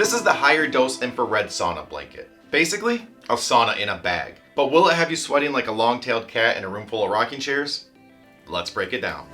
This is the HigherDose Infrared Sauna Blanket. Basically, a sauna in a bag. But will it have you sweating like a long-tailed cat in a room full of rocking chairs? Let's break it down.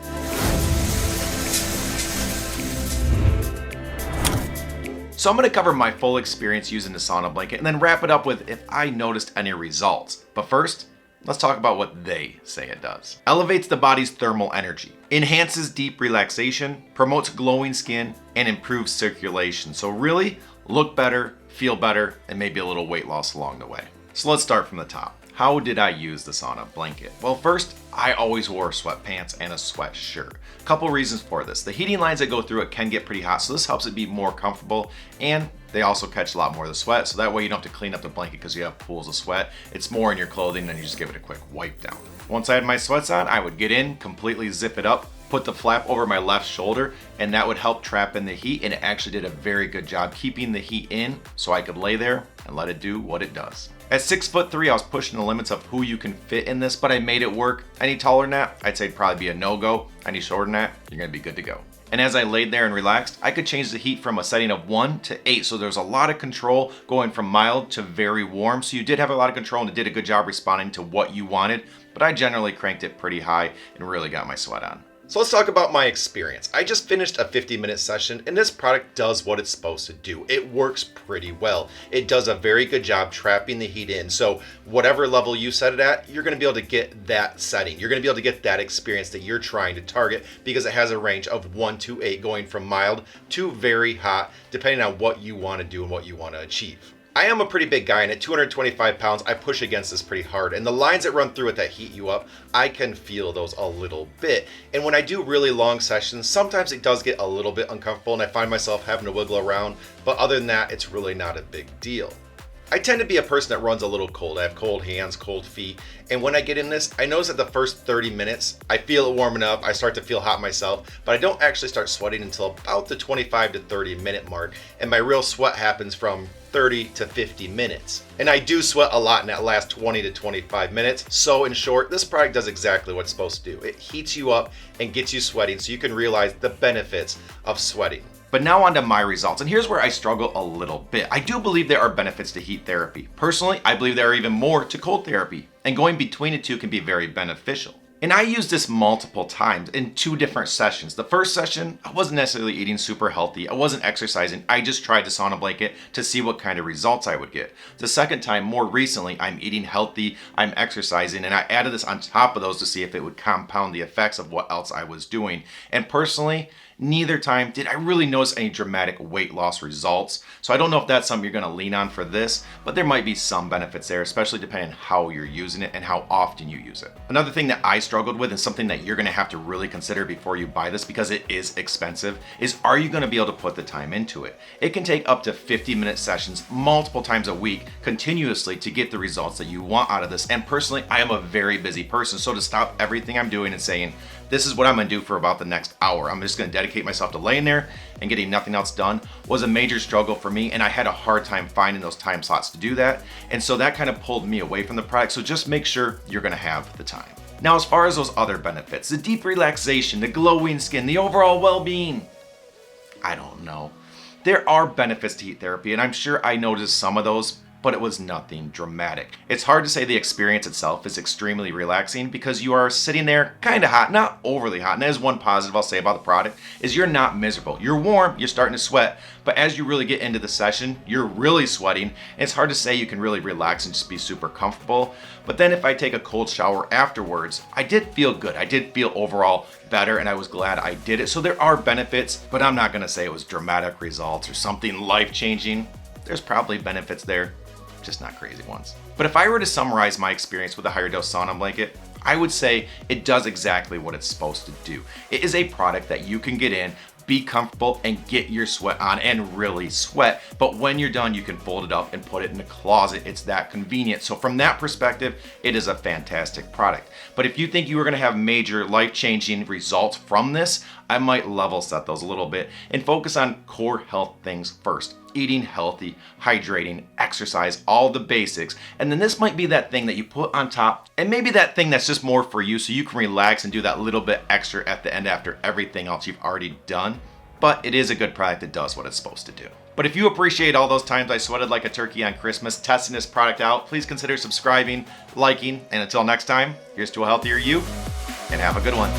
So I'm going to cover my full experience using the sauna blanket and then wrap it up with if I noticed any results. But first, let's talk about what they say it does. Elevates the body's thermal energy, enhances deep relaxation, promotes glowing skin, and improves circulation. So really, look better, feel better, and maybe a little weight loss along the way. So let's start from the top. How did I use the sauna blanket? Well, first, I always wore sweatpants and a sweatshirt. Couple reasons for this. The heating lines that go through it can get pretty hot, so this helps it be more comfortable, and they also catch a lot more of the sweat, so that way you don't have to clean up the blanket because you have pools of sweat. It's more in your clothing, and you just give it a quick wipe down. Once I had my sweats on, I would get in, completely zip it up, put the flap over my left shoulder, and that would help trap in the heat, and it actually did a very good job keeping the heat in so I could lay there and let it do what it does. At 6'3", I was pushing the limits of who you can fit in this, but I made it work. Any taller than that, I'd say it'd probably be a no-go. Any shorter than that, you're gonna be good to go. And as I laid there and relaxed, I could change the heat from a setting of 1 to 8. So there's a lot of control going from mild to very warm. So you did have a lot of control and it did a good job responding to what you wanted, but I generally cranked it pretty high and really got my sweat on. So let's talk about my experience. I just finished a 50-minute session and this product does what it's supposed to do. It works pretty well. It does a very good job trapping the heat in. So whatever level you set it at, you're gonna be able to get that setting. You're gonna be able to get that experience that you're trying to target because it has a range of 1 to 8 going from mild to very hot, depending on what you wanna do and what you wanna achieve. I am a pretty big guy, and at 225 pounds, I push against this pretty hard. And the lines that run through it that heat you up, I can feel those a little bit. And when I do really long sessions, sometimes it does get a little bit uncomfortable and I find myself having to wiggle around. But other than that, it's really not a big deal. I tend to be a person that runs a little cold. I have cold hands, cold feet. And when I get in this, I notice that the first 30 minutes, I feel it warming up. I start to feel hot myself, but I don't actually start sweating until about the 25 to 30 minute mark. And my real sweat happens from 30 to 50 minutes. And I do sweat a lot in that last 20 to 25 minutes. So in short, this product does exactly what it's supposed to do. It heats you up and gets you sweating so you can realize the benefits of sweating. But now on to my results, and here's where I struggle a little bit. I do believe there are benefits to heat therapy. Personally, I believe there are even more to cold therapy, and going between the two can be very beneficial. And I used this multiple times in 2 different sessions. The first session, I wasn't necessarily eating super healthy. I wasn't exercising. I just tried the sauna blanket to see what kind of results I would get. The second time, more recently, I'm eating healthy, I'm exercising, and I added this on top of those to see if it would compound the effects of what else I was doing. And personally, neither time did I really notice any dramatic weight loss results. So I don't know if that's something you're gonna lean on for this, but there might be some benefits there, especially depending on how you're using it and how often you use it. Another thing that I struggled with and something that you're gonna have to really consider before you buy this, because it is expensive, is are you gonna be able to put the time into it? It can take up to 50-minute sessions multiple times a week continuously to get the results that you want out of this. And personally, I am a very busy person, so to stop everything I'm doing and saying, this is what I'm gonna do for about the next hour, I'm just gonna dedicate myself to laying there and getting nothing else done, was a major struggle for me, and I had a hard time finding those time slots to do that. And so that kind of pulled me away from the product, so just make sure you're gonna have the time. Now, as far as those other benefits, the deep relaxation, the glowing skin, the overall well-being, I don't know. There are benefits to heat therapy, and I'm sure I noticed some of those, but it was nothing dramatic. It's hard to say the experience itself is extremely relaxing because you are sitting there kind of hot, not overly hot. And that is one positive I'll say about the product, is you're not miserable. You're warm, you're starting to sweat, but as you really get into the session, you're really sweating. And it's hard to say you can really relax and just be super comfortable. But then if I take a cold shower afterwards, I did feel good. I did feel overall better, and I was glad I did it. So there are benefits, but I'm not gonna say it was dramatic results or something life-changing. There's probably benefits there, just not crazy ones. But if I were to summarize my experience with the HigherDose Sauna Blanket, I would say it does exactly what it's supposed to do. It is a product that you can get in, be comfortable, and get your sweat on and really sweat. But when you're done, you can fold it up and put it in the closet. It's that convenient. So from that perspective, it is a fantastic product. But if you think you are gonna have major life-changing results from this, I might level set those a little bit and focus on core health things first. Eating healthy, hydrating, exercise, all the basics. And then this might be that thing that you put on top, and maybe that thing that's just more for you so you can relax and do that little bit extra at the end after everything else you've already done. But it is a good product that does what it's supposed to do. But if you appreciate all those times I sweated like a turkey on Christmas testing this product out, please consider subscribing, liking, and until next time, here's to a healthier you, and have a good one.